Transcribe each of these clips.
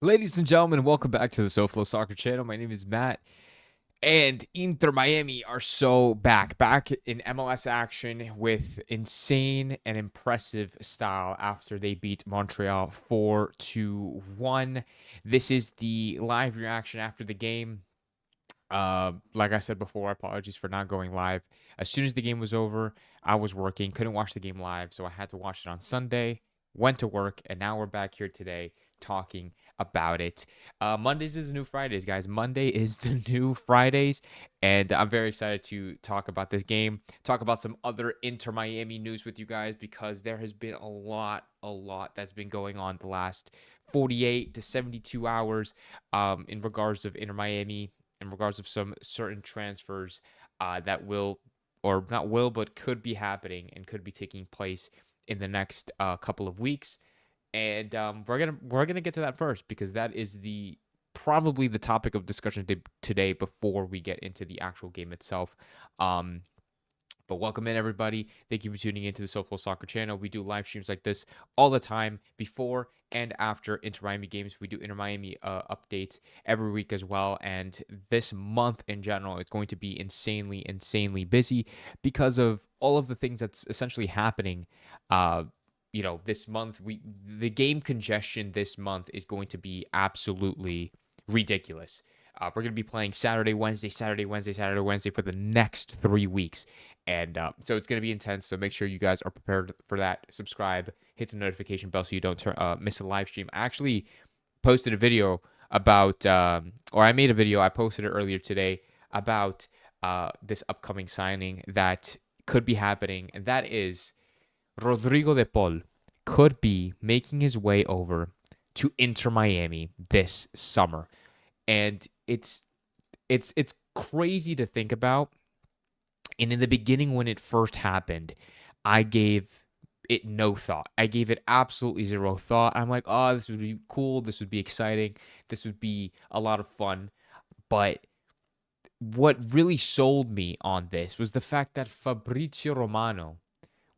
Ladies and gentlemen, welcome back to the SoFlo Soccer Channel. My name is Matt, and Inter Miami are back in MLS action with insane and impressive style after they beat Montreal 4-1. This is the live reaction after the game. Like I said before, apologies for not going live. As soon as the game was over, I was working, couldn't watch the game live, so I had to watch it on Sunday. Went to work, and now we're back here today talking about it. Mondays is the new Fridays, guys. Monday is the new Fridays, and I'm very excited to talk about this game, talk about some other Inter Miami news with you guys, because there has been a lot that's been going on the last 48 to 72 hours in regards of Inter Miami, in regards of some certain transfers that but could be happening and could be taking place in the next couple of weeks. And we're gonna get to that first, because that is probably the topic of discussion today before we get into the actual game itself. But welcome in, everybody. Thank you for tuning into the SoFlo Soccer Channel. We do live streams like this all the time, before and after Inter Miami games. We do Inter Miami updates every week as well. And this month in general is going to be insanely busy because of all of the things that's essentially happening. This month, the game congestion this month is going to be absolutely ridiculous. We're going to be playing Saturday, Wednesday for the next 3 weeks. And so it's going to be intense. So make sure you guys are prepared for that. Subscribe, hit the notification bell so you don't miss a live stream. I actually posted a video about, I made a video. I posted it earlier today about this upcoming signing that could be happening. And that is Rodrigo De Paul could be making his way over to Inter Miami this summer. And it's crazy to think about. And in the beginning, when it first happened, I gave it no thought. I gave it absolutely zero thought. I'm like, oh, this would be cool. This would be exciting. This would be a lot of fun. But what really sold me on this was the fact that Fabrizio Romano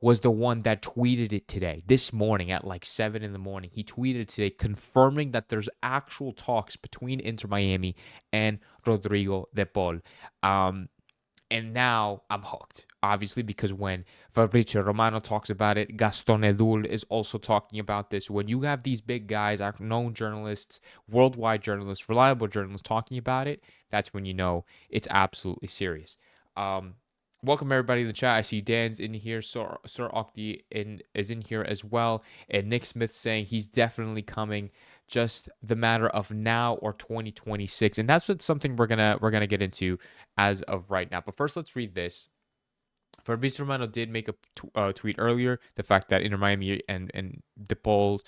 was the one that tweeted it today, this morning at like 7 in the morning. He tweeted today confirming that there's actual talks between Inter Miami and Rodrigo De Paul. And now I'm hooked, obviously, because when Fabrizio Romano talks about it, Gaston Edul is also talking about this. When you have these big guys, known journalists, worldwide journalists, reliable journalists talking about it, that's when you know it's absolutely serious. Welcome, everybody, in the chat. I see Dan's in here. Sir Okti is in here as well. And Nick Smith saying he's definitely coming. Just the matter of now or 2026. And that's something we're gonna get into as of right now. But first, let's read this. Fabrizio Romano did make a tweet earlier. The fact that Inter Miami and De Paul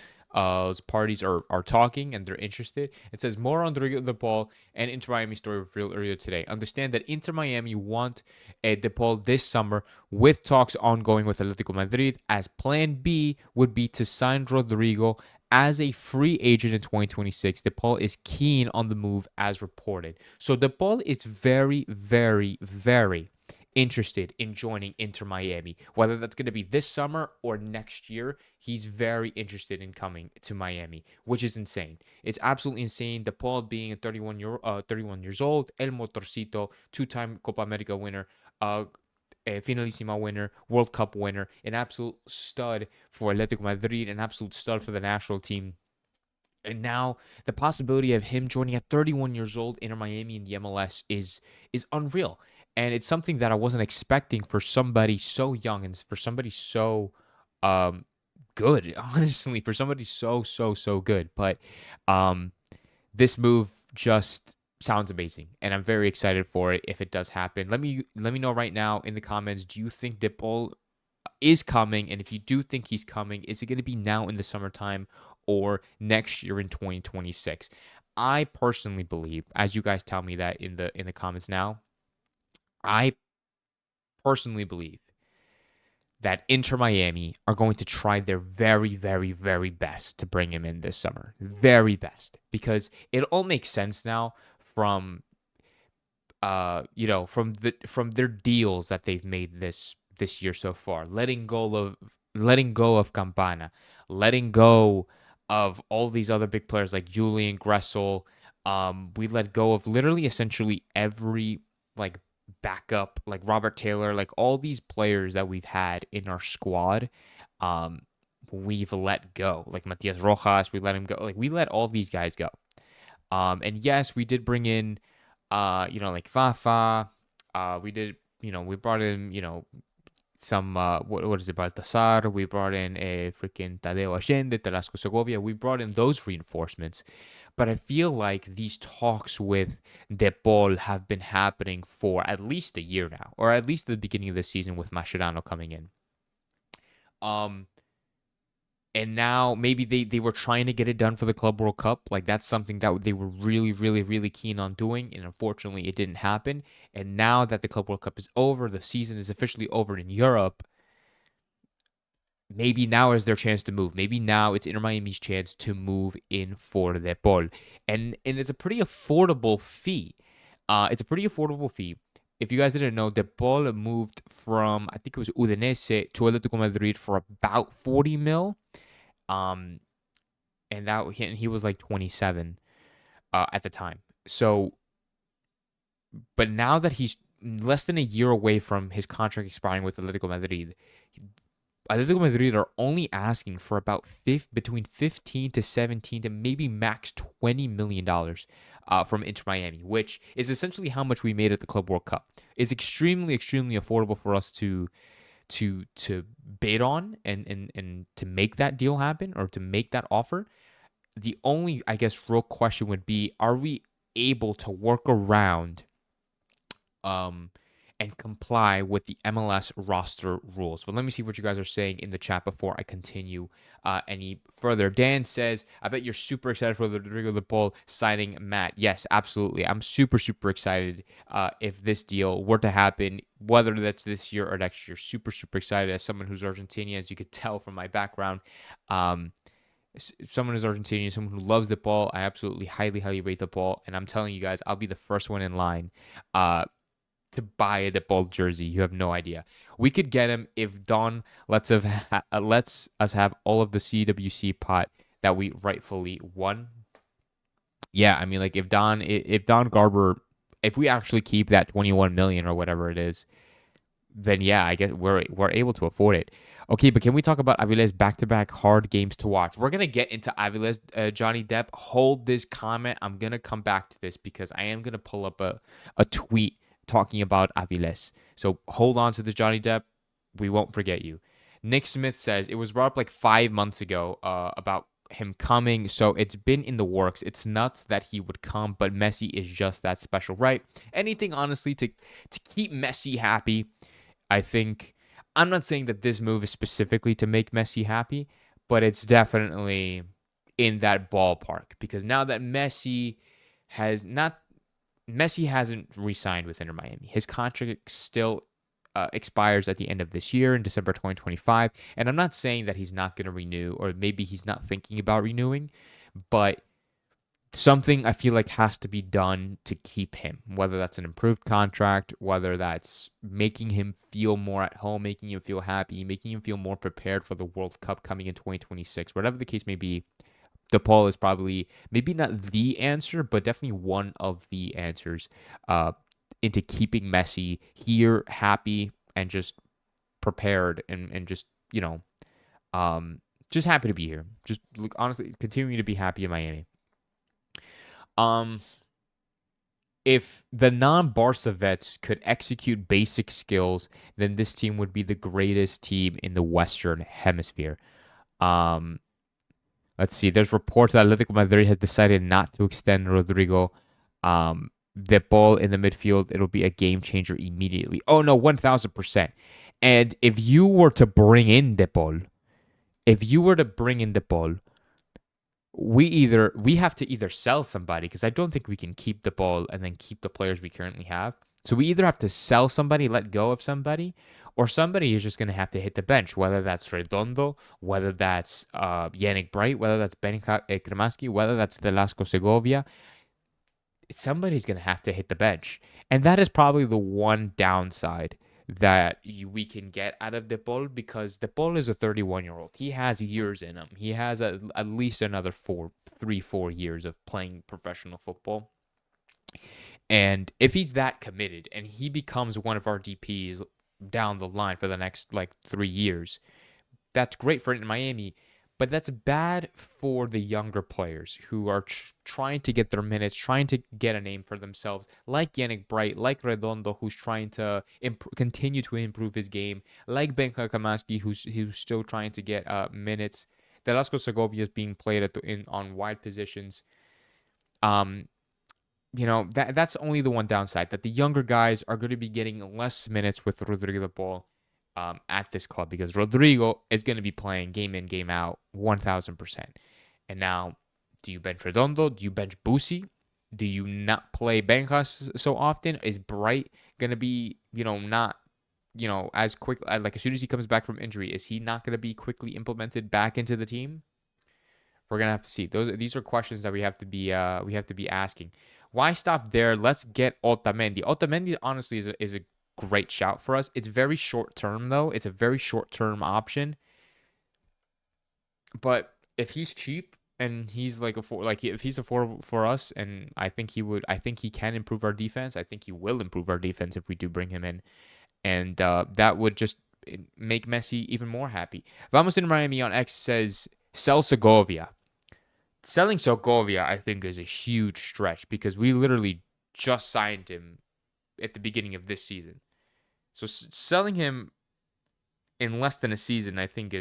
parties are talking and they're interested. It says more on Rodrigo De Paul and Inter Miami story revealed earlier today. Understand that Inter Miami want De Paul this summer, with talks ongoing with Atletico Madrid, as plan B would be to sign Rodrigo as a free agent in 2026. De Paul is keen on the move as reported. So De Paul is very interested in joining Inter Miami. Whether that's going to be this summer or next year, he's very interested in coming to Miami, which is insane. It's absolutely insane. De Paul being a 31 years old, El Motorcito, two-time Copa America winner, Finalissima winner, World Cup winner, an absolute stud for Atletico Madrid, an absolute stud for the national team. And now the possibility of him joining at 31 years old Inter Miami in the MLS is unreal. And it's something that I wasn't expecting for somebody so young and for somebody so good, honestly, for somebody so good. But this move just sounds amazing, and I'm very excited for it if it does happen. Let me know right now in the comments, do you think De Paul is coming? And if you do think he's coming, is it going to be now in the summertime or next year in 2026? I personally believe, as you guys tell me that in the comments now, I personally believe that Inter Miami are going to try their very best to bring him in this summer. Very best. Because it all makes sense now from from their deals that they've made this year so far, letting go of Campana, letting go of all these other big players like Julian Gressel. We let go of literally essentially every like backup, like Robert Taylor, like all these players that we've had in our squad. Um, we've let go. Like Matias Rojas, we let him go. Like we let all these guys go. And yes, we did bring in, like Fafa. We did, we brought in, some what is it, Baltasar. We brought in a freaking Tadeo Allende, Telasco Segovia. We brought in those reinforcements, but I feel like these talks with De Paul have been happening for at least a year now, or at least the beginning of the season with Mascherano coming in. And now maybe they were trying to get it done for the Club World Cup. Like that's something that they were really, really, really keen on doing. And unfortunately, it didn't happen. And now that the Club World Cup is over, the season is officially over in Europe. Maybe now is their chance to move. Maybe now it's Inter Miami's chance to move in for De Paul. And it's a pretty affordable fee. If you guys didn't know, De Paul moved from, I think it was Udinese to Atletico Madrid for about 40 mil. And he was like 27 at the time. So, but now that he's less than a year away from his contract expiring with Atletico Madrid are only asking for about between 15 to 17 to maybe max $20 million from Inter Miami, which is essentially how much we made at the Club World Cup. It's extremely, extremely affordable for us to bid on and to make that deal happen or to make that offer. The only, I guess, real question would be, are we able to work around and comply with the MLS roster rules? But let me see what you guys are saying in the chat before I continue any further. Dan says, I bet you're super excited for Rodrigo De Paul signing Matt. Yes, absolutely. I'm super, super excited if this deal were to happen, whether that's this year or next year. Super, super excited as someone who's Argentinian, as you could tell from my background. Someone who's Argentinian, someone who loves De Paul. I absolutely highly, highly rate De Paul. And I'm telling you guys, I'll be the first one in line to buy a De Paul jersey. You have no idea. We could get him if Don lets us have all of the CWC pot that we rightfully won. Yeah, I mean, like if Don Garber, if we actually keep that 21 million or whatever it is, then yeah, I guess we're able to afford it. Okay, but can we talk about Aviles back-to-back hard games to watch? We're gonna get into Aviles, Johnny Depp. Hold this comment. I'm gonna come back to this because I am gonna pull up a tweet talking about Aviles. So hold on to this, Johnny Depp. We won't forget you. Nick Smith says it was brought up like 5 months ago about him coming. So it's been in the works. It's nuts that he would come, but Messi is just that special, right? Anything, honestly, to keep Messi happy. I think, I'm not saying that this move is specifically to make Messi happy, but it's definitely in that ballpark because now that Messi hasn't re-signed with Inter Miami. His contract still expires at the end of this year in December 2025. And I'm not saying that he's not going to renew or maybe he's not thinking about renewing, but something I feel like has to be done to keep him, whether that's an improved contract, whether that's making him feel more at home, making him feel happy, making him feel more prepared for the World Cup coming in 2026, whatever the case may be. De Paul is probably maybe not the answer, but definitely one of the answers into keeping Messi here, happy and just prepared and just, just happy to be here. Just honestly, continuing to be happy in Miami. If the non-Barca vets could execute basic skills, then this team would be the greatest team in the Western Hemisphere. Let's see. There's reports that Atletico Madrid has decided not to extend Rodrigo. De Paul in the midfield, it'll be a game changer immediately. Oh, no, 1,000%. And if you were to bring in De Paul, we have to either sell somebody, because I don't think we can keep De Paul and then keep the players we currently have. So we either have to sell somebody, let go of somebody, or somebody is just going to have to hit the bench, whether that's Redondo, whether that's Yannick Bright, whether that's Ben Kremaski, whether that's Telasco Segovia. somebody's going to have to hit the bench. And that is probably the one downside that we can get out of De Paul, because De Paul is a 31-year-old. He has years in him. He has at least another 4 years of playing professional football. And if he's that committed and he becomes one of our DPs down the line for the next 3 years, that's great for Miami. But that's bad for the younger players who are trying to get their minutes, trying to get a name for themselves, like Yannick Bright, like Redondo, who's trying to continue to improve his game, like Ben Kamaski, who's still trying to get minutes. Velasco Segovia is being played on wide positions. That's only the one downside, that the younger guys are going to be getting less minutes with Rodrigo De Paul at this club, because Rodrigo is going to be playing game in, game out, 1,000%. And now, do you bench Redondo? Do you bench Busi? Do you not play Benjas so often? Is Bright going to be, not, as quick, as soon as he comes back from injury, is he not going to be quickly implemented back into the team? We're going to have to see. These are questions that we have to be asking. Why stop there? Let's get Otamendi. Otamendi, honestly, is a great shout for us. It's very short term, though. It's a very short term option. But if he's cheap and he's if he's a four for us, and I think he can improve our defense. I think he will improve our defense if we do bring him in, and that would just make Messi even more happy. Vamos in Miami on X says sell Segovia. Selling Segovia, I think, is a huge stretch, because we literally just signed him at the beginning of this season. So selling him in less than a season, I think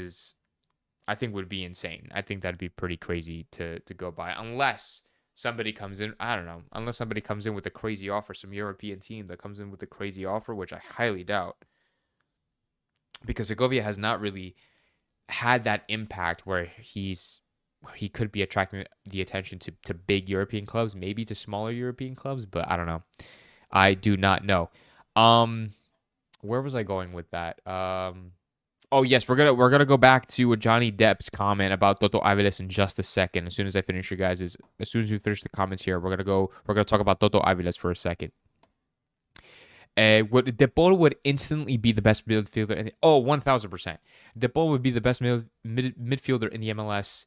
would be insane. I think that'd be pretty crazy to go by, unless somebody comes in. I don't know. Unless somebody comes in with a crazy offer, some European team that comes in with a crazy offer, which I highly doubt, because Segovia has not really had that impact where he could be attracting the attention to big European clubs, maybe to smaller European clubs, but I don't know. I do not know. Where was I going with that? Oh yes, we're gonna go back to Johnny Depp's comment about Toto Aviles in just a second. As soon as we finish the comments here, we're gonna talk about Toto Aviles for a second. De Paul would instantly be the best midfielder. 1,000%. De Paul would be the best midfielder in the MLS.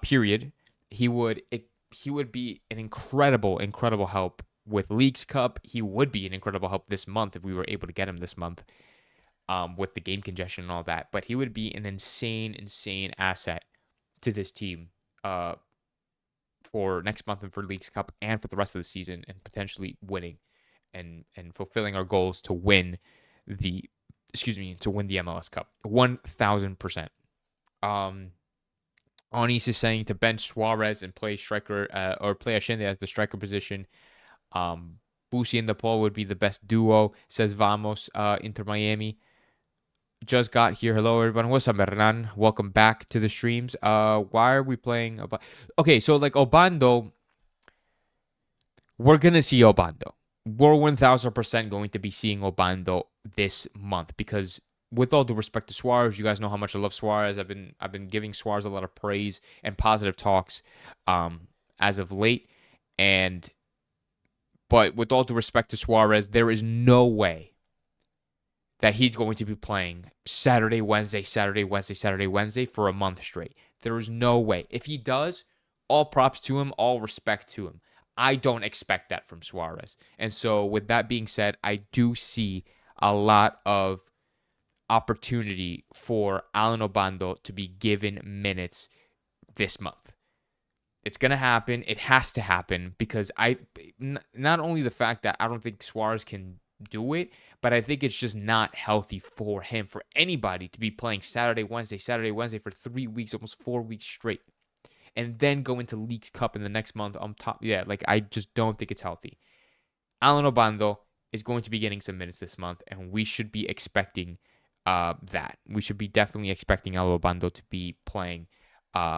Period. He would be an incredible help with Leagues Cup. He would be an incredible help this month if we were able to get him this month, with the game congestion and all that. But he would be an insane asset to this team for next month and for Leagues Cup and for the rest of the season, and potentially winning and fulfilling our goals to win the MLS Cup. 1,000%. Onis is saying to bench Suarez and play striker or play Ashende as the striker position. Busi and De Paul would be the best duo, says Vamos. Inter Miami just got here. Hello, everyone. What's up, Hernan? Welcome back to the streams. Why are we playing? Okay, so Obando, we're going to see Obando. We're 1,000% going to be seeing Obando this month, because with all due respect to Suarez, you guys know how much I love Suarez. I've been giving Suarez a lot of praise and positive talks as of late. But with all due respect to Suarez, there is no way that he's going to be playing Saturday, Wednesday for a month straight. There is no way. If he does, all props to him, all respect to him. I don't expect that from Suarez. And so with that being said, I do see a lot of opportunity for Alan Obando to be given minutes this month. It's going to happen. It has to happen, because not only the fact that I don't think Suarez can do it, but I think it's just not healthy for him, for anybody, to be playing Saturday, Wednesday for 3 weeks, almost 4 weeks straight, and then go into Leagues Cup in the next month on top. Yeah, I just don't think it's healthy. Alan Obando is going to be getting some minutes this month, and we should be expecting that. We should be definitely expecting Alan Obando to be playing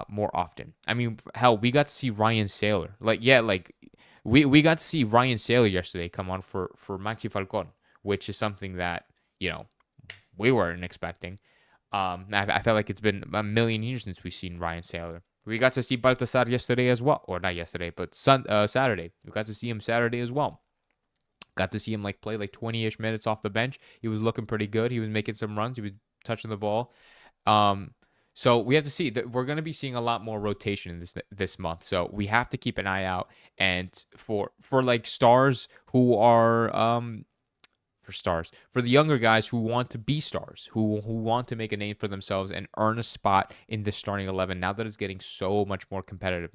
more often. I mean, hell, we got to see Ryan Saylor. We got to see Ryan Saylor yesterday come on for Maxi Falcon, which is something that, we weren't expecting. I felt like it's been a million years since we've seen Ryan Saylor We got to see Baltasar yesterday as well. Or not yesterday, but Saturday. We got to see him Saturday as well. Got to see him play 20-ish minutes off the bench. He was looking pretty good. He was making some runs. He was touching the ball. So we have to see that we're going to be seeing a lot more rotation in this month. So we have to keep an eye out. And for stars who are for the younger guys who want to be stars, who want to make a name for themselves and earn a spot in the starting 11. Now that it's getting so much more competitive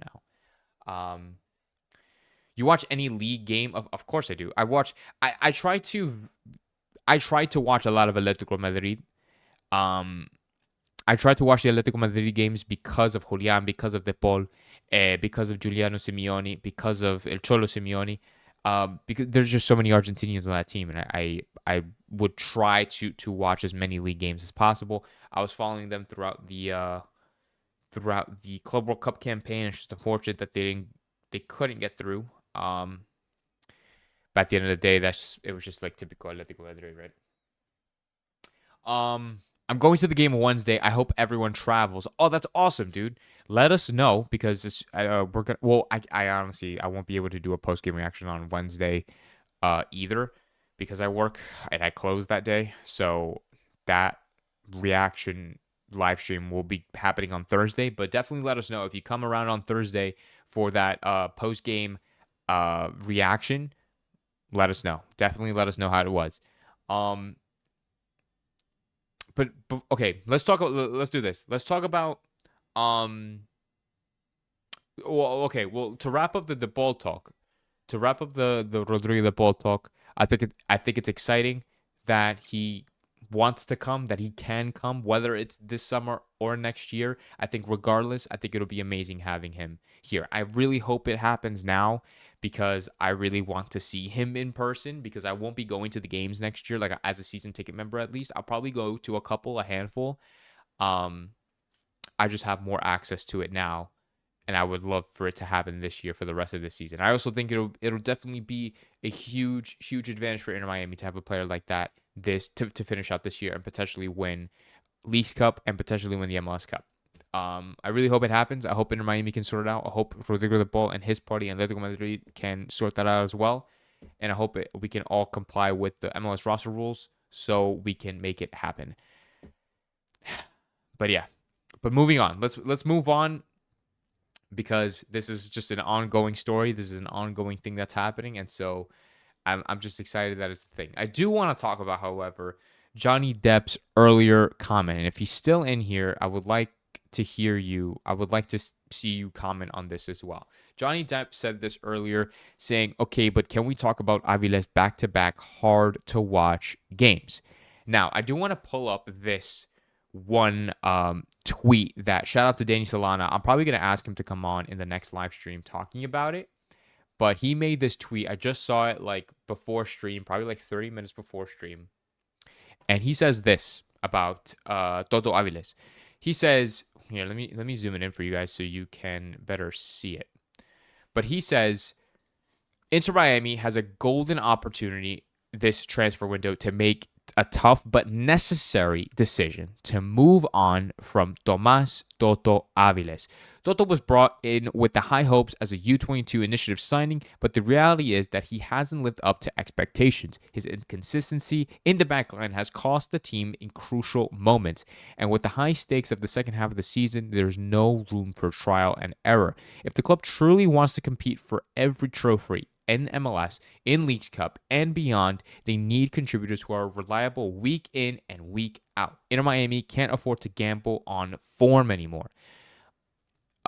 now. You watch any league game? Of course I do. I try to watch a lot of Atletico Madrid. I try to watch the Atletico Madrid games because of Julian, because of De Paul, because of Giuliano Simeone, because of El Cholo Simeone. Because there's just so many Argentinians on that team, and I would try to watch as many league games as possible. I was following them throughout the Club World Cup campaign. It's just unfortunate that they couldn't get through. But at the end of the day, it was just typical Atletico Madrid, right? I'm going to the game Wednesday. I hope everyone travels. Oh, that's awesome, dude. Let us know because we're gonna. Well, I honestly I won't be able to do a post game reaction on Wednesday, either, because I work and I close that day. So that reaction live stream will be happening on Thursday. But definitely let us know if you come around on Thursday for that post game reaction. Let us know. Definitely let us know how it was. But okay, let's do this. Let's talk about well, to wrap up the De Paul talk, to wrap up the Rodrigo De Paul talk, I think it's exciting that he wants to come, that he can come, whether it's this summer or next year. I think regardless, I think it'll be amazing having him here. I really hope it happens now because I really want to see him in person, because I won't be going to the games next year, as a season ticket member at least. I'll probably go to a handful. I just have more access to it now, and I would love for it to happen this year for the rest of the season. I also think it'll definitely be a huge advantage for Inter Miami to have a player like that to finish out this year and potentially win Leagues Cup and potentially win the MLS Cup. I really hope it happens. I hope Inter Miami can sort it out. I hope Rodrigo De Paul and his party and Atletico Madrid can sort that out as well. And I hope we can all comply with the MLS roster rules so we can make it happen. But yeah. But moving on. Let's move on, because this is just an ongoing story. This is an ongoing thing that's happening. And so I'm just excited that it's a thing. I do want to talk about, however, Johnny Depp's earlier comment. And if he's still in here, I would like to hear you. I would like to see you comment on this as well. Johnny Depp said this earlier, saying, okay, but can we talk about Aviles back-to-back hard-to-watch games? Now, I do want to pull up this one tweet that, shout out to Danny Solana. I'm probably going to ask him to come on in the next live stream talking about it. But he made this tweet. I just saw it before stream, probably 30 minutes before stream. And he says this about Toto Aviles. He says, here, let me zoom it in for you guys so you can better see it. But he says, Inter Miami has a golden opportunity this transfer window to make a tough but necessary decision to move on from Tomás Toto Aviles. Toto was brought in with the high hopes as a U22 initiative signing, but the reality is that he hasn't lived up to expectations. His inconsistency in the backline has cost the team in crucial moments, and with the high stakes of the second half of the season, there's no room for trial and error. If the club truly wants to compete for every trophy in MLS, in Leagues Cup, and beyond, they need contributors who are reliable week in and week out. Inter Miami can't afford to gamble on form anymore.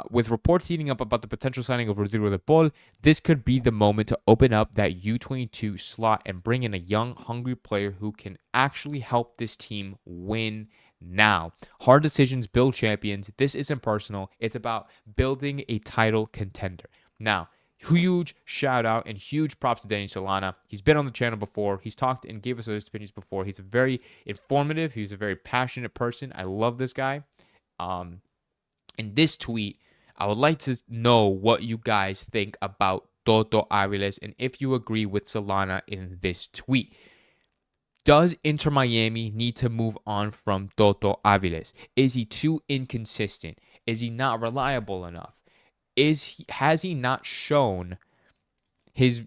With reports heating up about the potential signing of Rodrigo De Paul, this could be the moment to open up that U22 slot and bring in a young, hungry player who can actually help this team win now. Hard decisions build champions. This isn't personal. It's about building a title contender. Now, huge shout out and huge props to Danny Solana. He's been on the channel before. He's talked and gave us his opinions before. He's a very informative. He's a very passionate person. I love this guy. In this tweet, I would like to know what you guys think about Toto Aviles and if you agree with Solana in this tweet. Does Inter Miami need to move on from Toto Aviles? Is he too inconsistent? Is he not reliable enough? Has he not shown his,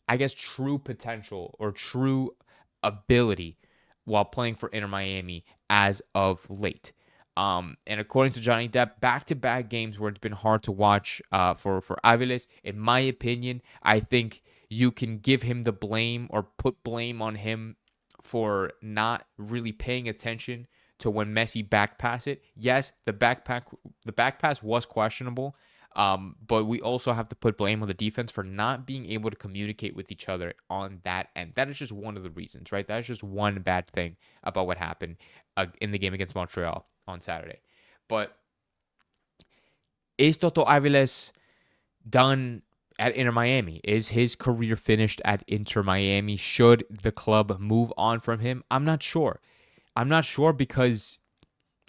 I guess, true potential or true ability while playing for Inter Miami as of late? And according to Johnny Depp, back-to-back games where it's been hard to watch for Aviles. In my opinion, I think you can give him the blame or put blame on him for not really paying attention to when Messi backpass it. Yes, the back pass was questionable, but we also have to put blame on the defense for not being able to communicate with each other on that end. That is just one of the reasons, right? That is just one bad thing about what happened in the game against Montreal on Saturday. But is Toto Aviles done at Inter Miami? Is his career finished at Inter Miami? Should the club move on from him? I'm not sure. I'm not sure because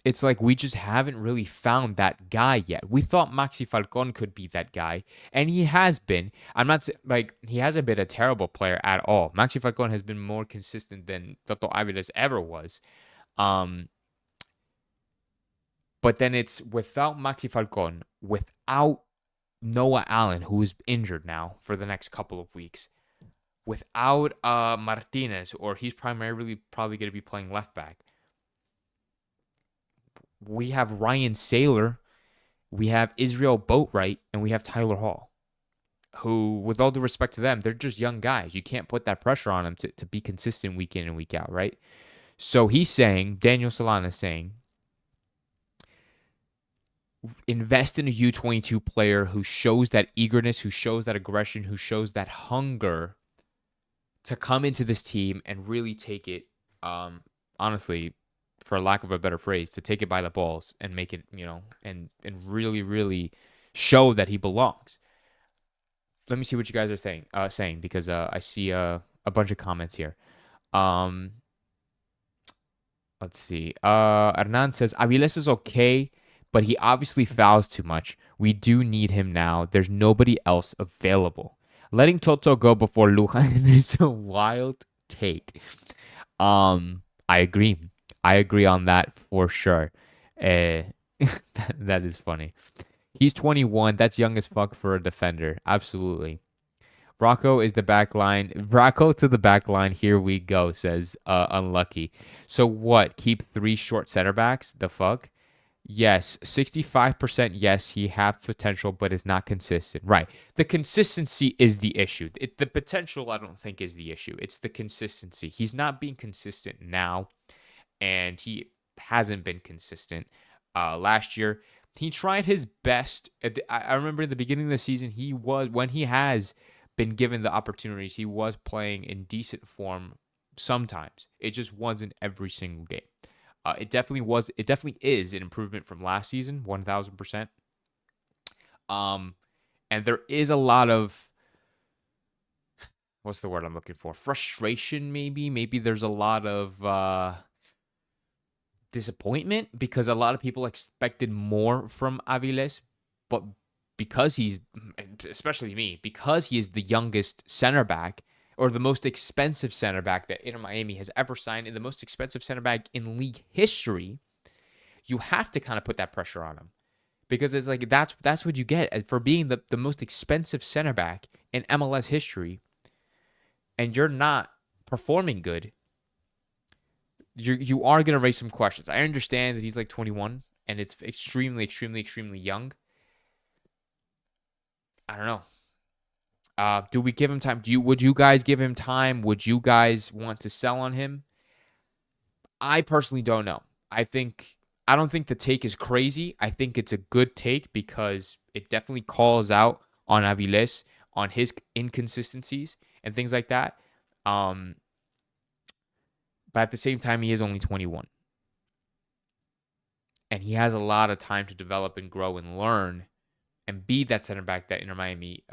it's like we just haven't really found that guy yet. We thought Maxi Falcon could be that guy, and he has been. I'm not like he hasn't been a terrible player at all. Maxi Falcon has been more consistent than Toto Aviles ever was. But then it's without Maxi Falcon, without Noah Allen, who is injured now for the next couple of weeks, without Martinez, or he's primarily probably going to be playing left back. We have Ryan Saylor, we have Israel Boatwright, and we have Tyler Hall, who, with all due respect to them, they're just young guys. You can't put that pressure on them to be consistent week in and week out, right? So he's saying, Daniel Solana is saying, invest in a U22 player who shows that eagerness, who shows that aggression, who shows that hunger to come into this team and really take it, honestly, for lack of a better phrase, to take it by the balls and make it, and really, really show that he belongs. Let me see what you guys are saying because I see a bunch of comments here. Let's see. Hernan says, Aviles is okay, but he obviously fouls too much. We do need him now. There's nobody else available. Letting Toto go before Lujan is a wild take. I agree. I agree on that for sure. That is funny. He's 21. That's young as fuck for a defender. Absolutely. Rocco is the back line. Rocco to the back line. Here we go, says Unlucky. So what? Keep 3 short center backs? The fuck? Yes. 65% yes, he has potential, but is not consistent. Right. The consistency is the issue. The potential, I don't think, is the issue. It's the consistency. He's not being consistent now, and he hasn't been consistent. Last year, he tried his best. I remember in the beginning of the season, when he has been given the opportunities, he was playing in decent form sometimes. It just wasn't every single game. It definitely is an improvement from last season, 1,000%. And there is a lot of, what's the word I'm looking for? Frustration, maybe. Maybe there's a lot of disappointment because a lot of people expected more from Aviles, but because he's, especially me, because he is the youngest center back, or the most expensive center back that Inter Miami has ever signed, and the most expensive center back in league history, you have to kind of put that pressure on him. Because it's like, that's what you get for being the most expensive center back in MLS history, and you're not performing good. You are going to raise some questions. I understand that he's like 21, and it's extremely, extremely, extremely young. I don't know. Do we give him time? Would you guys give him time? Would you guys want to sell on him? I personally don't know. I don't think the take is crazy. I think it's a good take because it definitely calls out on Aviles, on his inconsistencies and things like that. But at the same time, he is only 21. And he has a lot of time to develop and grow and learn and be that center back that Inter Miami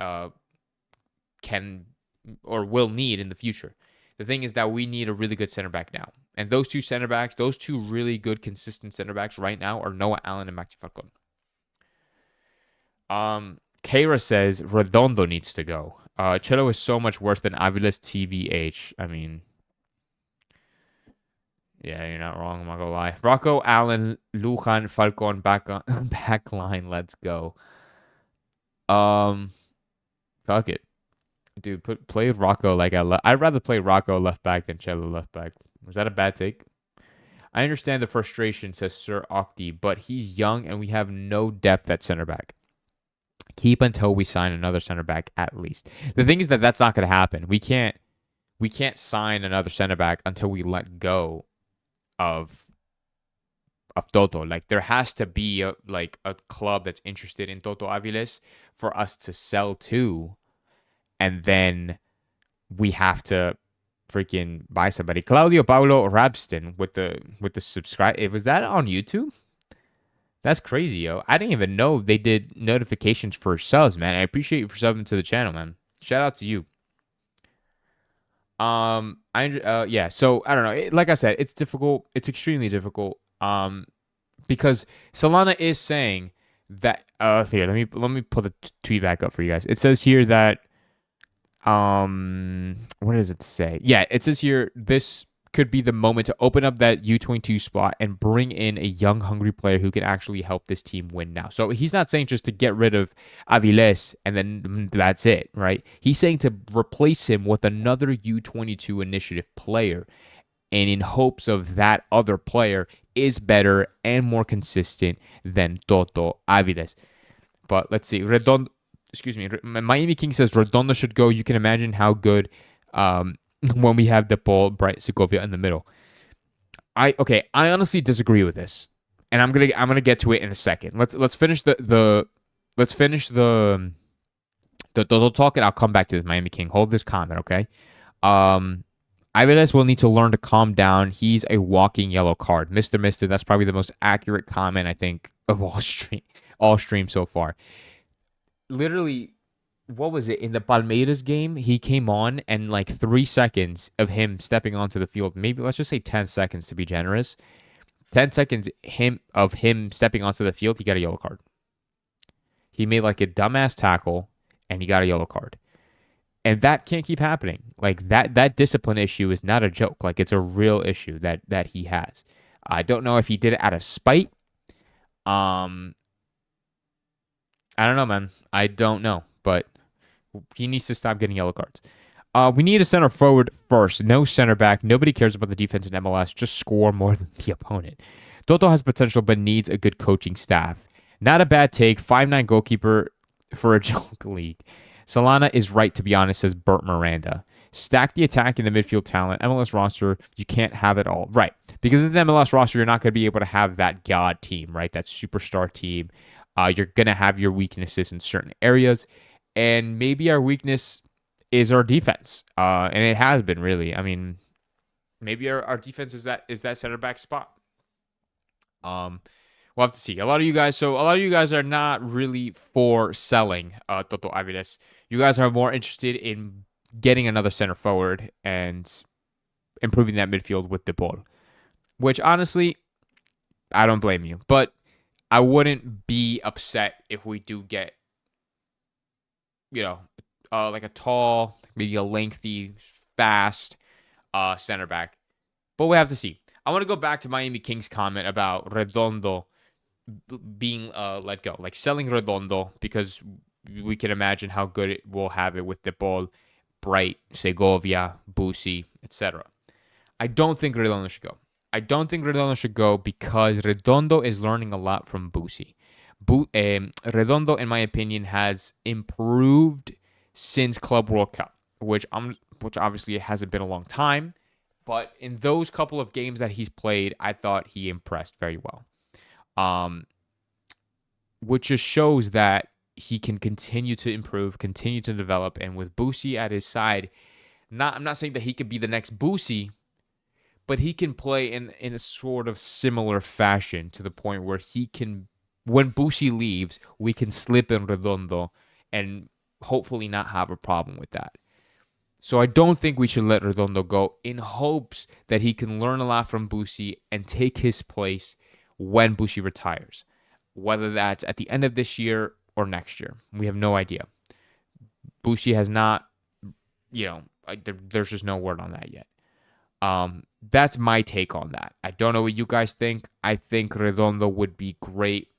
can or will need in the future. The thing is that we need a really good center back now. And those two center backs, those two really good, consistent center backs right now are Noah Allen and Maxi Falcon. Keira says Redondo needs to go. Chelo is so much worse than Aviles, TBH. I mean, Yeah, you're not wrong. I'm not gonna lie. Rocco, Allen, Lujan, Falcon, back line. Let's go. Um, Fuck it, dude. Play Rocco like I'd rather play Rocco left back than Cello left back. Was that a bad take? I understand the frustration, says Sir Octi, but he's young and we have no depth at center back. Keep until we sign another center back at least. The thing is that that's not going to happen. We can't sign another center back until we let go of Toto. Like there has to be a club that's interested in Toto Aviles for us to sell to, and then we have to freaking buy somebody. Claudio Paulo Rabston with the subscribe. Was that on YouTube? That's crazy, yo. I didn't even know they did notifications for subs, man. I appreciate you for subbing to the channel, man. Shout out to you. Yeah. So I don't know. Like I said, it's difficult. It's extremely difficult. Because Solana is saying that. Here, let me pull the tweet back up for you guys. It says here that. What does it say? Yeah, it says here this could be the moment to open up that U22 spot and bring in a young, hungry player who can actually help this team win now. So he's not saying just to get rid of Aviles and then that's it, right? He's saying to replace him with another U22 initiative player, and in hopes of that other player is better and more consistent than Toto Aviles. But let's see. Miami King says Redondo should go. You can imagine how good when we have De Paul, Bright, Segovia in the middle. I honestly disagree with this, and I'm gonna get to it in a second. Let's finish the Toto talk, and I'll come back to this Miami King. Hold this comment, okay? Aviles will need to learn to calm down. He's a walking yellow card. Mister. That's probably the most accurate comment I think of all stream so far. Literally, what was it? In the Palmeiras game, he came on and like 3 seconds of him stepping onto the field, maybe let's just say 10 seconds to be generous. 10 seconds of him stepping onto the field, he got a yellow card. He made like a dumbass tackle and he got a yellow card. And that can't keep happening. Like that discipline issue is not a joke. Like it's a real issue that he has. I don't know if he did it out of spite. I don't know, man. I don't know, but he needs to stop getting yellow cards. We need a center forward first. No center back. Nobody cares about the defense in MLS. Just score more than the opponent. Toto has potential, but needs a good coaching staff. Not a bad take. 5'9" goalkeeper for a joke league. Solana is right, to be honest, says Bert Miranda. Stack the attack in the midfield talent. MLS roster, you can't have it all. Right. Because in the MLS roster, you're not going to be able to have that god team, right? That superstar team. You're going to have your weaknesses in certain areas. And maybe our weakness is our defense. And it has been, really. I mean, maybe our defense is that center back spot. We'll have to see. A lot of you guys are not really for selling Toto Aviles. You guys are more interested in getting another center forward and improving that midfield with De Paul. Which, honestly, I don't blame you. But I wouldn't be upset if we do get, like a tall, maybe a lengthy, fast center back. But we have to see. I want to go back to Miami King's comment about Redondo being let go. Like selling Redondo because we can imagine how good it will have it with De Paul, Bright, Segovia, Busi, etc. I don't think Redondo should go. I don't think Redondo should go because Redondo is learning a lot from Busi. Redondo, in my opinion, has improved since Club World Cup, which obviously hasn't been a long time. But in those couple of games that he's played, I thought he impressed very well. Which just shows that he can continue to improve, continue to develop. And with Busi at his side, I'm not saying that he could be the next Busi, but he can play in a sort of similar fashion to the point where he can, when Busi leaves, we can slip in Redondo and hopefully not have a problem with that. So I don't think we should let Redondo go in hopes that he can learn a lot from Busi and take his place when Busi retires. Whether that's at the end of this year or next year. We have no idea. Busi has not, there's just no word on that yet. That's my take on that. I don't know what you guys think. I think Redondo would be great.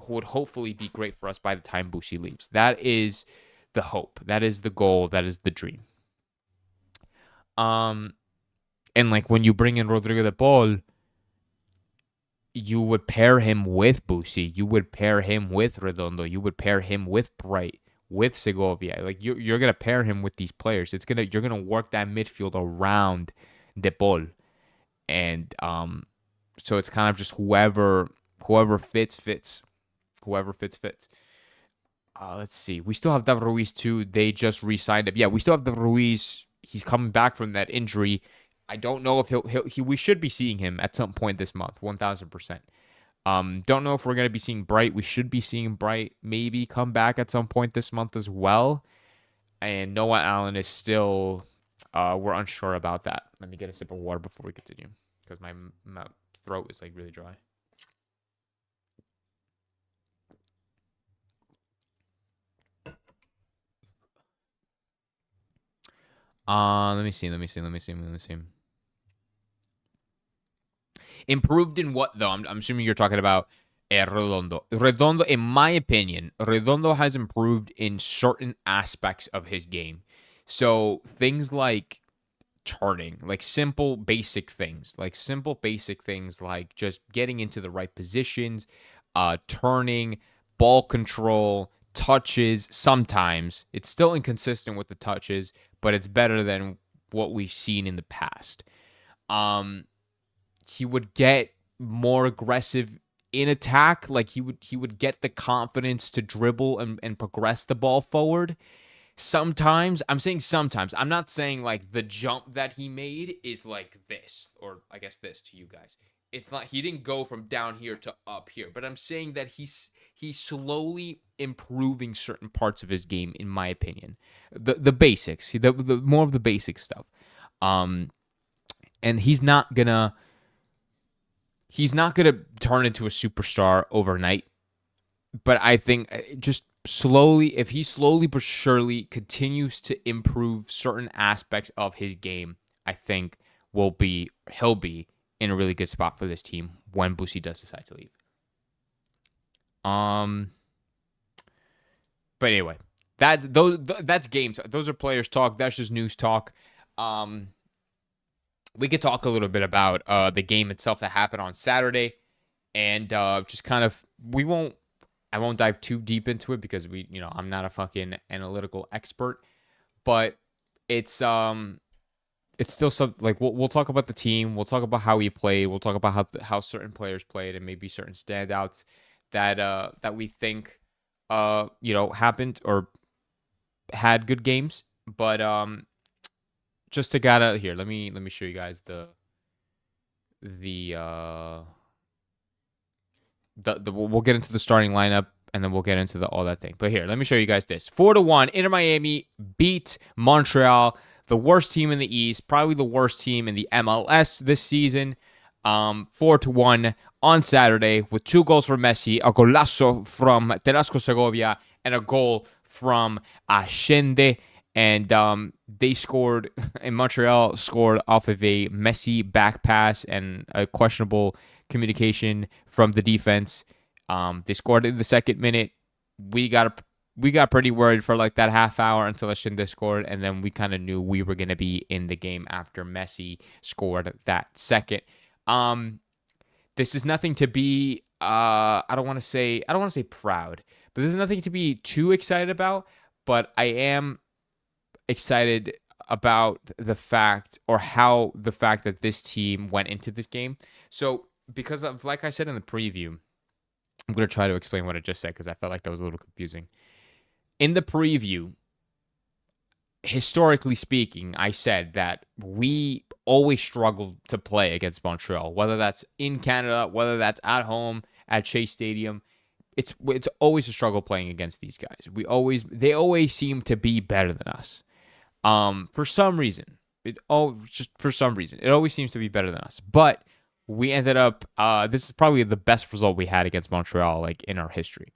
Would hopefully be great for us by the time Bushi leaves. That is the hope. That is the goal. That is the dream. And like when you bring in Rodrigo De Paul, you would pair him with Bushi. You would pair him with Redondo. You would pair him with Bright, with Segovia. Like you're gonna pair him with these players. You're gonna work that midfield around De Paul, and so it's kind of just whoever fits. Whoever fits. Let's see. We still have David Ruiz too. They just re-signed him. Yeah, we still have David Ruiz. He's coming back from that injury. I don't know if we should be seeing him at some point this month, 1,000%. Don't know if we're going to be seeing Bright. We should be seeing Bright maybe come back at some point this month as well. And Noah Allen is still, we're unsure about that. Let me get a sip of water before we continue because my throat is like really dry. Let me see. Improved in what, though? I'm assuming you're talking about Redondo. Redondo, in my opinion, Redondo has improved in certain aspects of his game. So things like turning, like simple basic things like just getting into the right positions, turning, ball control, touches. Sometimes it's still inconsistent with the touches, but it's better than what we've seen in the past. He would get more aggressive in attack. Like he would get the confidence to dribble and progress the ball forward. Sometimes, I'm saying sometimes. I'm not saying like the jump that he made is like this, or I guess this to you guys. It's not, he didn't go from down here to up here, but I'm saying that he's slowly improving certain parts of his game, in my opinion. The basics, the more of the basic stuff. And he's not gonna turn into a superstar overnight. But I think just slowly, if he slowly but surely continues to improve certain aspects of his game, I think he'll be in a really good spot for this team when Bushi does decide to leave. But anyway, that's games. Those are players talk. That's just news talk. We could talk a little bit about the game itself that happened on Saturday, and just kind of I won't dive too deep into it because I'm not a fucking analytical expert, but it's still some, like, we'll talk about the team, we'll talk about how he played, we'll talk about how certain players played, and maybe certain standouts that we think happened or had good games. But just to get out here, let me show you guys we'll get into the starting lineup, and then we'll get into all that thing. But here, let me show you guys this. 4-1, Inter Miami beat Montreal, the worst team in the East, probably the worst team in the MLS this season. 4-1 on Saturday with 2 goals from Messi, a golazo from Telasco Segovia, and a goal from Ascende. And they scored, and Montreal scored off of a Messi back pass and a questionable communication from the defense. They scored in the second minute. We got pretty worried for like that half hour until Ascende scored, and then we kind of knew we were going to be in the game after Messi scored that second. This is nothing to be I don't want to say proud, but this is nothing to be too excited about, but I am excited about the fact that this team went into this game. So because of, like I said in the preview, I'm going to try to explain what I just said because I felt like that was a little confusing. In the preview, historically speaking, I said that we always struggle to play against Montreal, whether that's in Canada, whether that's at home at Chase Stadium. It's always a struggle playing against these guys. They always seem to be better than us. For some reason. It always seems to be better than us. But we ended up, this is probably the best result we had against Montreal, like, in our history.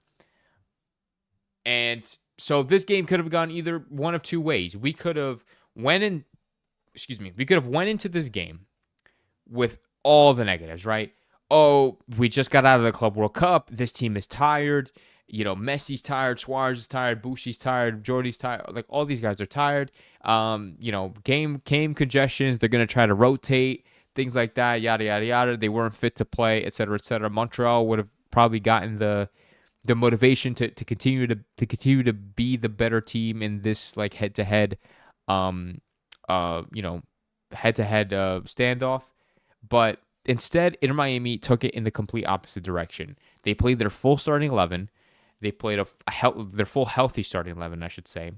And so this game could have gone either one of two ways. We could have went into this game with all the negatives, right? Oh, we just got out of the Club World Cup. This team is tired. Messi's tired, Suarez is tired, Bushi's tired, Jordi's tired. Like, all these guys are tired. Game congestions. They're gonna try to rotate things like that. Yada yada yada. They weren't fit to play, etc. etc. Montreal would have probably gotten the motivation to continue to be the better team in this like head to head standoff. But instead, Inter Miami took it in the complete opposite direction. They played their full starting 11. They played their full healthy starting 11, I should say.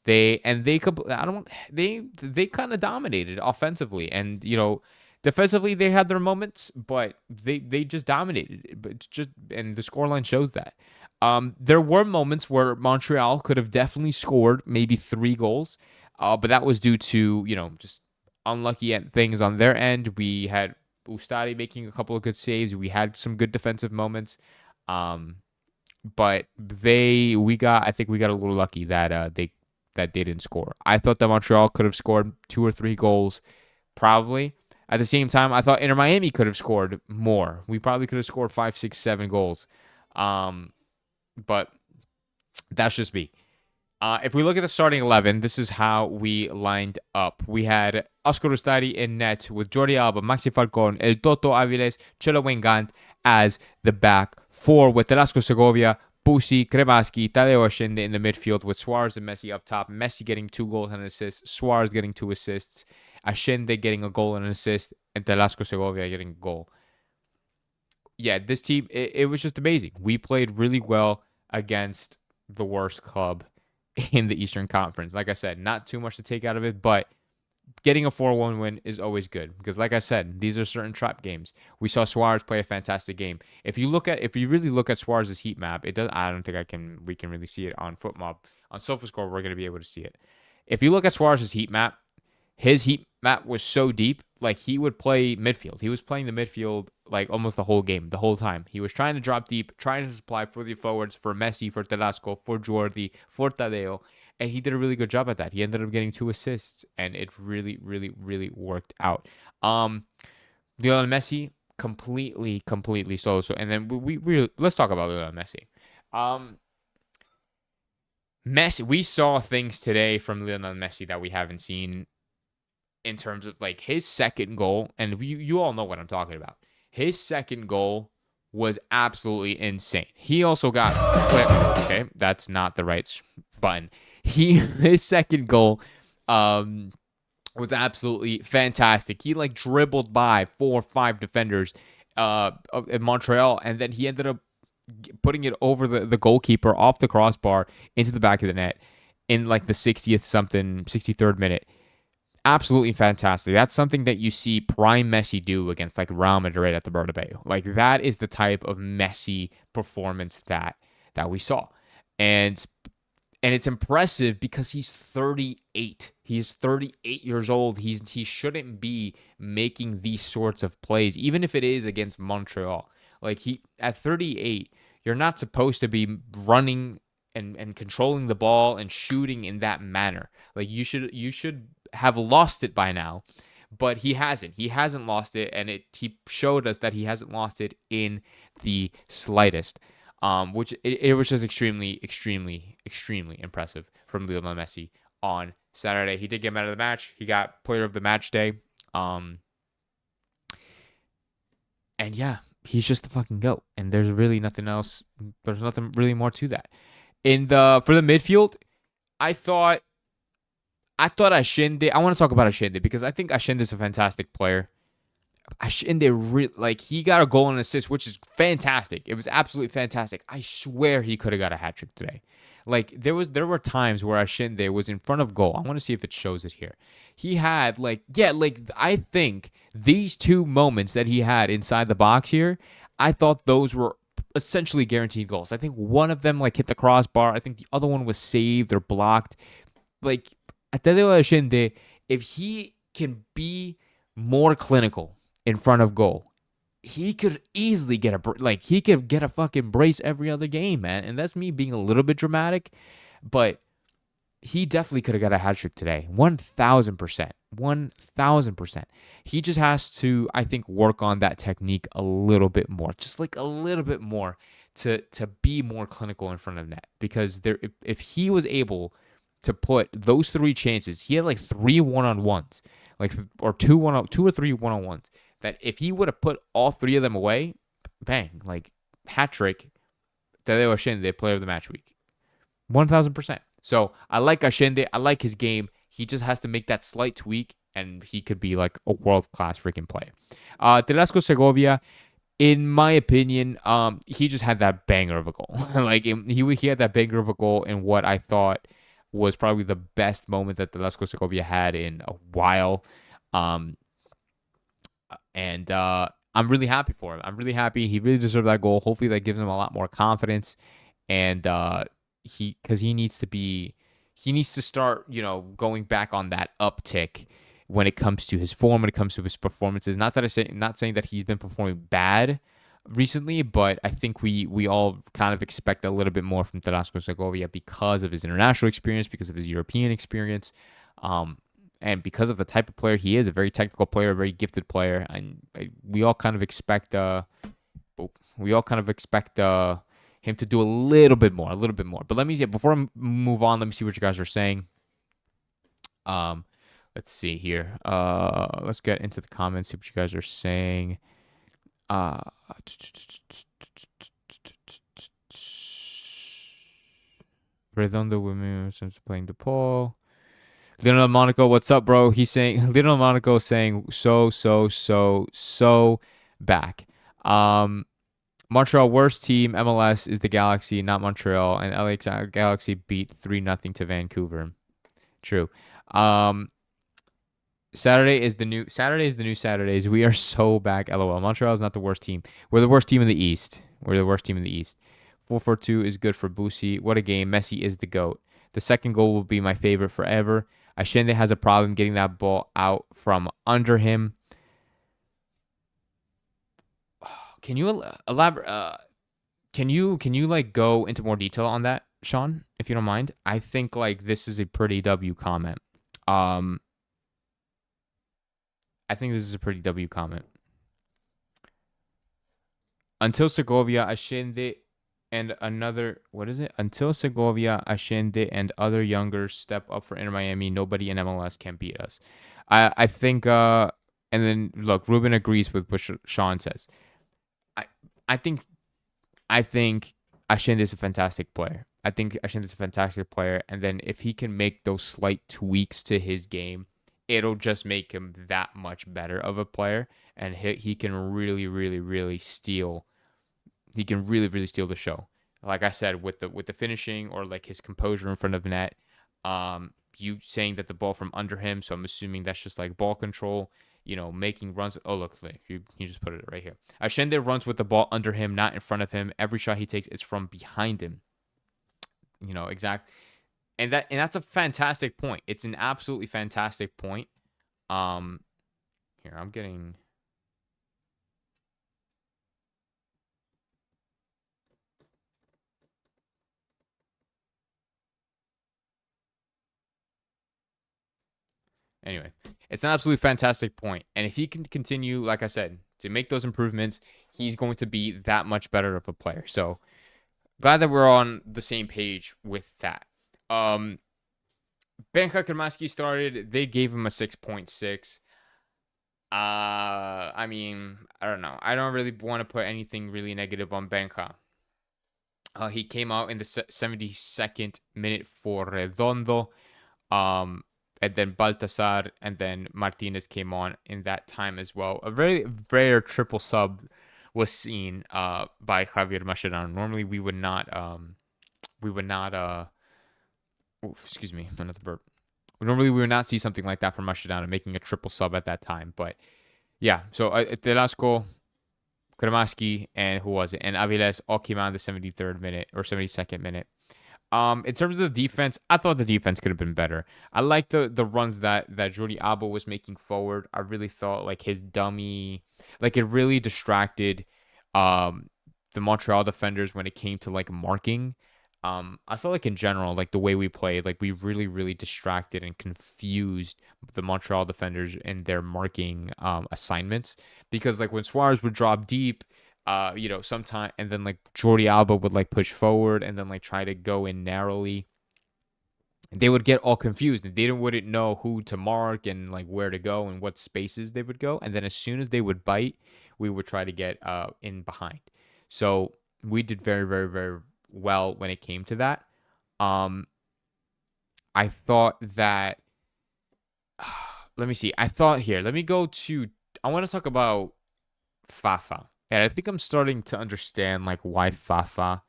They kind of dominated offensively, and defensively they had their moments, but they just dominated. And the scoreline shows that. There were moments where Montreal could have definitely scored maybe 3 goals, but that was due to just unlucky things on their end. We had Ustari making a couple of good saves. We had some good defensive moments. But I think we got a little lucky that they didn't score. I thought that Montreal could have scored 2 or 3 goals, probably. At the same time, I thought Inter Miami could have scored more. We probably could have scored 5, 6, 7 goals. But that's just me. If we look at the starting 11, this is how we lined up. We had Oscar Ustari in net with Jordi Alba, Maxi Falcon, El Toto Aviles, Chelo Wengant as the back 4 with Velasco Segovia, Busi, Kremaski, Tadeo Ashende in the midfield with Suarez and Messi up top. Messi getting 2 goals and an assist, Suarez getting 2 assists, Ashende getting a goal and an assist, and Velasco Segovia getting a goal. Yeah, this team, it was just amazing. We played really well against the worst club in the Eastern Conference. Like I said, not too much to take out of it, but getting a 4-1 win is always good because, like I said, these are certain trap games. We saw Suarez play a fantastic game. If you really look at Suarez's heat map, it does. I don't think we can really see it on FootMob. On SofaScore, we're going to be able to see it. If you look at Suarez's heat map, his heat map was so deep. Like, he would play midfield. He was playing the midfield like almost the whole game, the whole time. He was trying to drop deep, trying to supply for the forwards, for Messi, for Velasco, for Jordi, for Tadeo. And he did a really good job at that. He ended up getting 2 assists, and it really, really, really worked out. Lionel Messi, completely solo. So, and then we let's talk about Lionel Messi. Messi, we saw things today from Lionel Messi that we haven't seen in terms of like his second goal, and you all know what I'm talking about. His second goal was absolutely insane. He also got okay, that's not the right button. His second goal was absolutely fantastic. He like dribbled by 4 or 5 defenders in Montreal, and then he ended up putting it over the goalkeeper off the crossbar into the back of the net in like the 63rd minute. Absolutely fantastic. That's something that you see prime Messi do against like Real Madrid at the Bernabeu. Like, that is the type of Messi performance that we saw. And it's impressive because he's 38. He's 38 years old. He shouldn't be making these sorts of plays, even if it is against Montreal. Like, at 38, you're not supposed to be running and controlling the ball and shooting in that manner. Like, you should have lost it by now, but he hasn't. He hasn't lost it, and he showed us that he hasn't lost it in the slightest. Which it was just extremely, extremely, extremely impressive from Lionel Messi on Saturday. He did get man of the match. He got player of the match day. And yeah, he's just the fucking GOAT. And there's really nothing else. There's nothing really more to that. For the midfield, I thought Ashende. I want to talk about Ashende because I think Ashende is a fantastic player. Ashende, he got a goal and assist, which is fantastic. It was absolutely fantastic. I swear he could have got a hat trick today. Like, there were times where Ashende was in front of goal. I want to see if it shows it here. He had I think these 2 moments that he had inside the box here, I thought those were essentially guaranteed goals. I think one of them hit the crossbar. I think the other one was saved or blocked. Like, Tadeo Ashende, if he can be more clinical in front of goal, he could easily get a fucking brace every other game, man. And that's me being a little bit dramatic, but he definitely could have got a hat trick today. 1,000%. 1,000%. He just has to, I think, work on that technique a little bit more, just like a little bit more to be more clinical in front of net. Because if he was able to put those three chances, he had like three one-on-ones, like or two or three one-on-ones. That if he would have put all three of them away, bang, like hat trick, Tadeo Ashende, player of the match week. 1,000%. So I like Ashende. I like his game. He just has to make that slight tweak, and he could be like a world-class freaking player. Telasco Segovia, in my opinion, he just had that banger of a goal. Like he had that banger of a goal in what I thought was probably the best moment that Telasco Segovia had in a while. Um, and I'm really happy for him. I'm really happy. He really deserved that goal. Hopefully that gives him a lot more confidence. And he needs to start, going back on that uptick when it comes to his form, when it comes to his performances. Not saying that he's been performing bad recently, but I think we all kind of expect a little bit more from Tarasco Segovia because of his international experience, because of his European experience, and because of the type of player he is, a very technical player, a very gifted player, and we all kind of expect him to do a little bit more. But let me see, before I move on, let me see what you guys are saying. Let's see here. Let's get into the comments, see what you guys are saying. Redondo women since playing De Paul. Leonel Monaco, what's up, bro? He's saying Leonel Monaco saying so back. Montreal worst team MLS is the Galaxy, not Montreal, and LA Galaxy beat 3-0 to Vancouver. True. Saturday is the new Saturdays. We are so back. LOL. Montreal is not the worst team. We're the worst team in the East. 4-4-2 is good for Boosie. What a game. Messi is the GOAT. The second goal will be my favorite forever. Ashende has a problem getting that ball out from under him. Can you elaborate? Can you like go into more detail on that, Sean, if you don't mind? I think like this is a pretty W comment. I think this is a pretty W comment. Until Segovia, Ashende and another, what is it? Until Segovia, Ashende and other younger step up for Inter Miami, nobody in MLS can beat us. I think, and then look, Ruben agrees with what Sean says. I think Ashende is a fantastic player. And then if he can make those slight tweaks to his game, it'll just make him that much better of a player, and he can really steal. He can really steal the show. Like I said, with the finishing or like his composure in front of net. You saying that the ball from under him, so I'm assuming that's just like ball control. Making runs. Oh, look, you just put it right here. Ashende runs with the ball under him, not in front of him. Every shot he takes is from behind him. Exact. And that's a fantastic point. It's an absolutely fantastic point. Here, I'm getting. Anyway, it's an absolutely fantastic point. And if he can continue, like I said, to make those improvements, he's going to be that much better of a player. So glad that we're on the same page with that. Benja Kermaski started. They gave him a 6.6. I mean, I don't know. I don't really want to put anything really negative on Benja. He came out in the 72nd minute for Redondo. And then Baltasar and then Martinez came on in that time as well. A very rare triple sub was seen by Javier Mascherano. Normally we would not excuse me, another burp. Normally we would not see something like that from Mascherano, making a triple sub at that time. But yeah, so Telasco, Kremaski, and who was it? And Aviles all came out in the 73rd minute or 72nd minute. In terms of the defense, I thought the defense could have been better. I liked the runs that Jordi Alba was making forward. I really thought like his dummy, like it really distracted the Montreal defenders when it came to like marking. I felt like in general, like the way we played, like we really, really distracted and confused the Montreal defenders in their marking assignments. Because like when Suarez would drop deep, sometime, and then like Jordi Alba would like push forward and then like try to go in narrowly, they would get all confused and wouldn't know who to mark and like where to go and what spaces they would go. And then as soon as they would bite, we would try to get in behind. So we did very, very, very well when it came to that. Um, I thought that. Let me see. I thought here. Let me go to. I want to talk about Fafa, and I think I'm starting to understand like why Fafa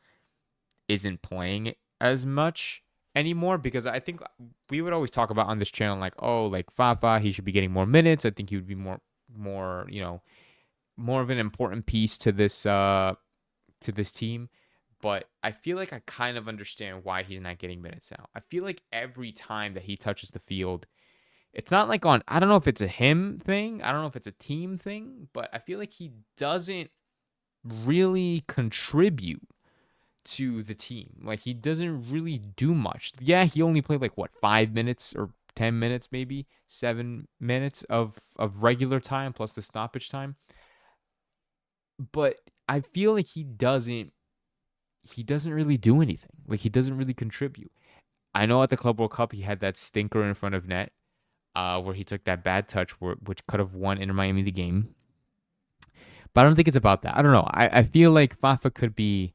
isn't playing as much anymore, because I think we would always talk about on this channel like, oh, like Fafa, he should be getting more minutes. I think he would be more, more of an important piece to this team. But I feel like I kind of understand why he's not getting minutes now. I feel like every time that he touches the field, it's not like I don't know if it's a him thing, I don't know if it's a team thing, but I feel like he doesn't really contribute to the team. Like he doesn't really do much. Yeah, he only played like what, 5 minutes or 10 minutes, maybe 7 minutes of regular time plus the stoppage time. But I feel like he doesn't really do anything. Like he doesn't really contribute. I know at the Club World Cup he had that stinker in front of net, where he took that bad touch which could have won Inter Miami the game. But I don't think it's about that. I don't know. I feel like Fafa could be.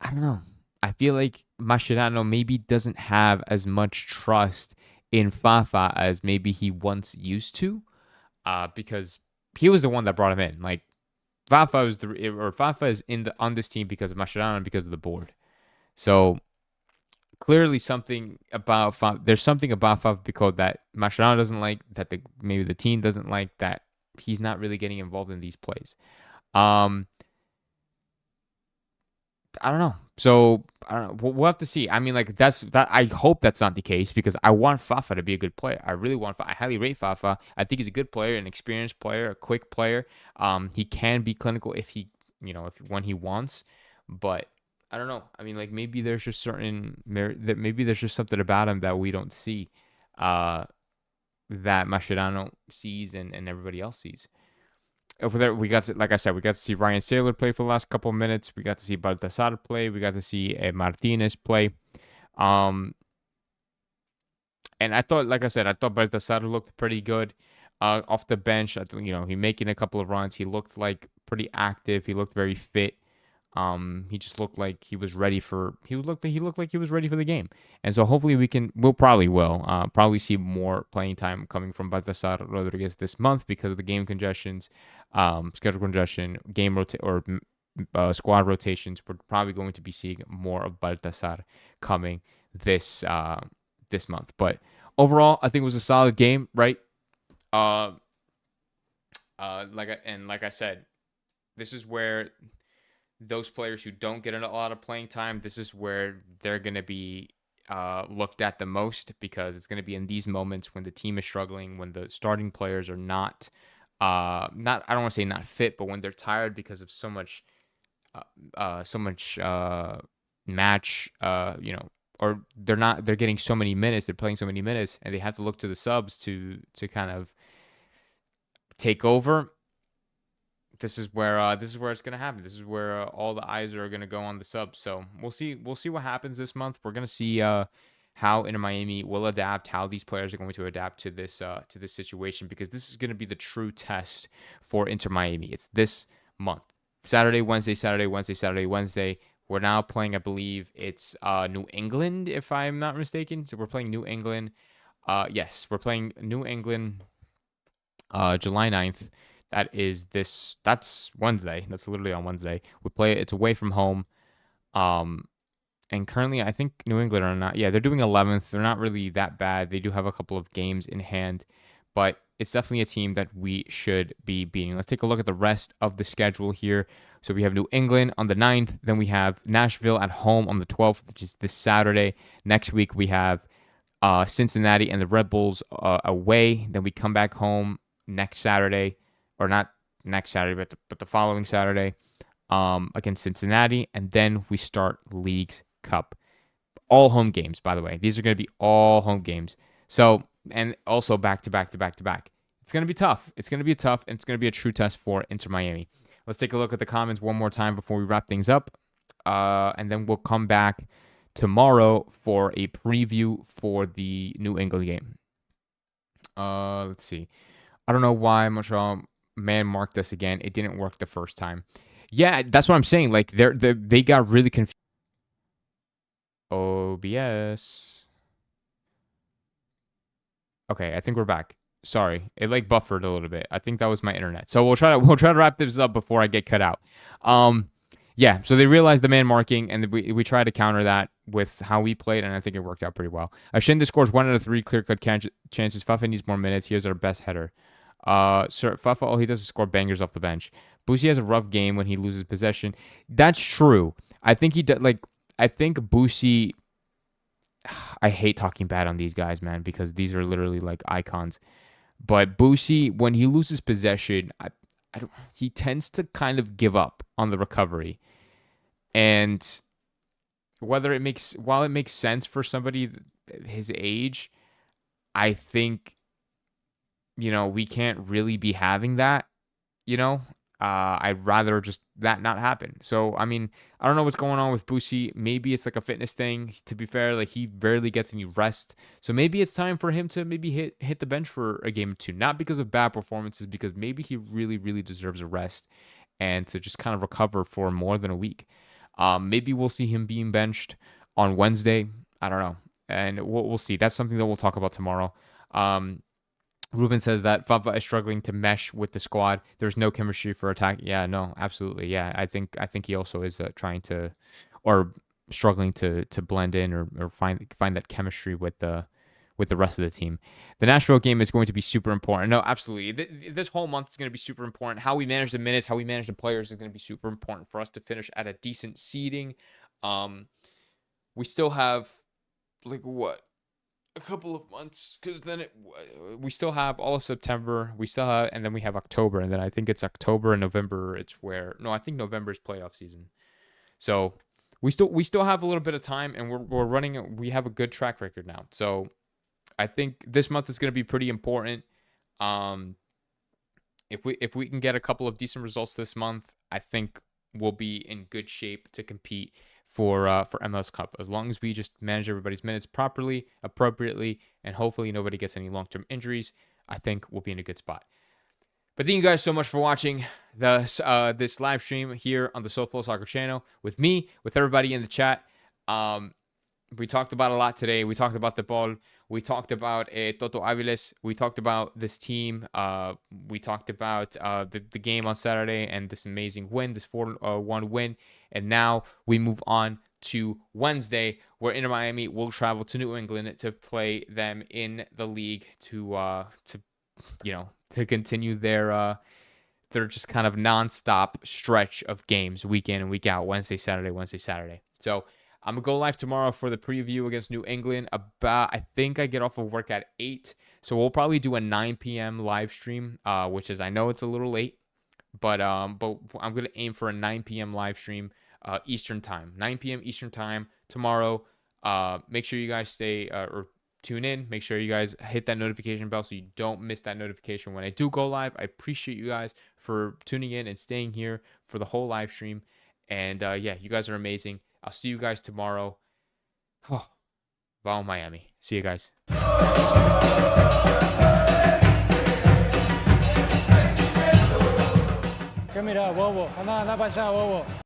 I don't know. I feel like Mascherano maybe doesn't have as much trust in Fafa as maybe he once used to, because he was the one that brought him in. Like Fafa is on this team because of Mascherano and because of the board. So clearly there's something about Fafa because that Mascherano doesn't like, that maybe the team doesn't like, that he's not really getting involved in these plays. I don't know. So I don't know. We'll have to see. I mean, like that. I hope that's not the case because I want Fafa to be a good player. I really want. I highly rate Fafa. I think he's a good player, an experienced player, a quick player. He can be clinical if when he wants. But I don't know. I mean, like maybe there's just maybe there's just something about him that we don't see, that Mascherano sees and everybody else sees. Over there, we got to, like I said, we got to see Ryan Saylor play for the last couple of minutes. We got to see Baltasar play. We got to see Martinez play. And I thought, like I said, I thought Baltasar looked pretty good off the bench. I think, he making a couple of runs. He looked like pretty active. He looked very fit. He just looked like he was ready for. He looked like he was ready for the game. And so hopefully we'll probably see more playing time coming from Baltasar Rodriguez this month because of the game congestions, schedule congestion, squad rotations. We're probably going to be seeing more of Baltasar coming this month. But overall, I think it was a solid game, right? Like I said, this is where those players who don't get a lot of playing time, this is where they're going to be looked at the most, because it's going to be in these moments when the team is struggling, when the starting players are not I don't want to say not fit, but when they're tired because of so much match, or they're getting so many minutes, they're playing so many minutes, and they have to look to the subs to kind of take over. This is where it's gonna happen. This is where all the eyes are gonna go on the subs. So we'll see what happens this month. We're gonna see how Inter Miami will adapt, how these players are going to adapt to this situation, because this is gonna be the true test for Inter Miami. It's this month, Saturday, Wednesday, Saturday, Wednesday, Saturday, Wednesday. We're now playing, I believe it's New England, if I'm not mistaken. So we're playing New England. Yes, we're playing New England, July 9th. That's Wednesday. That's literally on Wednesday. It's away from home. And currently I think New England are not, they're doing 11th. They're not really that bad. They do have a couple of games in hand, but it's definitely a team that we should be beating. Let's take a look at the rest of the schedule here. So we have New England on the 9th. Then we have Nashville at home on the 12th, which is this Saturday. Next week we have Cincinnati and the Red Bulls away. Then we come back home next Saturday. Or not next Saturday, but the following Saturday, against Cincinnati, and then we start leagues Cup. All home games, by the way. These are going to be all home games. So, and also back to back to back to back. It's going to be tough. It's going to be tough, and it's going to be a true test for Inter Miami. Let's take a look at the comments one more time before we wrap things up. And then we'll come back tomorrow for a preview for the New England game. Let's see. I don't know why Montreal man marked us again. It didn't work the first time. Yeah, that's what I'm saying. Like they got really confused. OBS. Okay, I think we're back. Sorry, it like buffered a little bit. I think that was my internet. So we'll try to wrap this up before I get cut out. Yeah. So they realized the man marking, and we tried to counter that with how we played, and I think it worked out pretty well. Ashinda scores 1 out of 3 clear-cut chances. Fafa needs more minutes. Here's our best header. Sir Fafa, all he does is score bangers off the bench. Boosie has a rough game when he loses possession. That's true. I think he I think Boosie. I hate talking bad on these guys, man, because these are literally like icons. But Boosie, when he loses possession, he tends to kind of give up on the recovery. And while it makes sense for somebody his age, I think, we can't really be having that, I'd rather just that not happen. So, I mean, I don't know what's going on with Boosie. Maybe it's like a fitness thing. To be fair, like he rarely gets any rest. So maybe it's time for him to maybe hit the bench for a game or two. Not because of bad performances, because maybe he really, really deserves a rest and to just kind of recover for more than a week. Maybe we'll see him being benched on Wednesday. I don't know. And we'll see. That's something that we'll talk about tomorrow. Ruben says that Fafa is struggling to mesh with the squad. There's no chemistry for attack. Yeah, no, absolutely. Yeah, I think he also is trying to, or struggling to blend in or find that chemistry with the rest of the team. The Nashville game is going to be super important. No, absolutely. This whole month is going to be super important. How we manage the minutes, how we manage the players is going to be super important for us to finish at a decent seeding. We still have a couple of months, because then we still have all of September, and then we have October, and then I think it's October and November. I think November is playoff season. So we still have a little bit of time, and we have a good track record now. So I think this month is going to be pretty important. If we can get a couple of decent results this month, I think we'll be in good shape to compete for MLS Cup, as long as we just manage everybody's minutes properly, appropriately, and hopefully nobody gets any long-term injuries. I think we'll be in a good spot. But thank you guys so much for watching this live stream here on the SoFlo Soccer channel with me, with everybody in the chat. We talked about a lot today. We talked about De Paul. We talked about Toto Aviles. We talked about this team. We talked about the game on Saturday and this amazing win, this 4-1 win. And now we move on to Wednesday, where Inter Miami will travel to New England to play them in the league to continue their just kind of nonstop stretch of games week in and week out, Wednesday, Saturday. So I'm going to go live tomorrow for the preview against New England. I think I get off of work at 8. So we'll probably do a 9 p.m. live stream, which is, I know it's a little late, but I'm going to aim for a 9 p.m. live stream Eastern time. 9 p.m. Eastern time tomorrow. Make sure you guys stay or tune in. Make sure you guys hit that notification bell so you don't miss that notification when I do go live. I appreciate you guys for tuning in and staying here for the whole live stream. And yeah, you guys are amazing. I'll see you guys tomorrow. Oh, Val Miami. See you guys. ¿Qué mira, bobo? Anda para allá, bobo.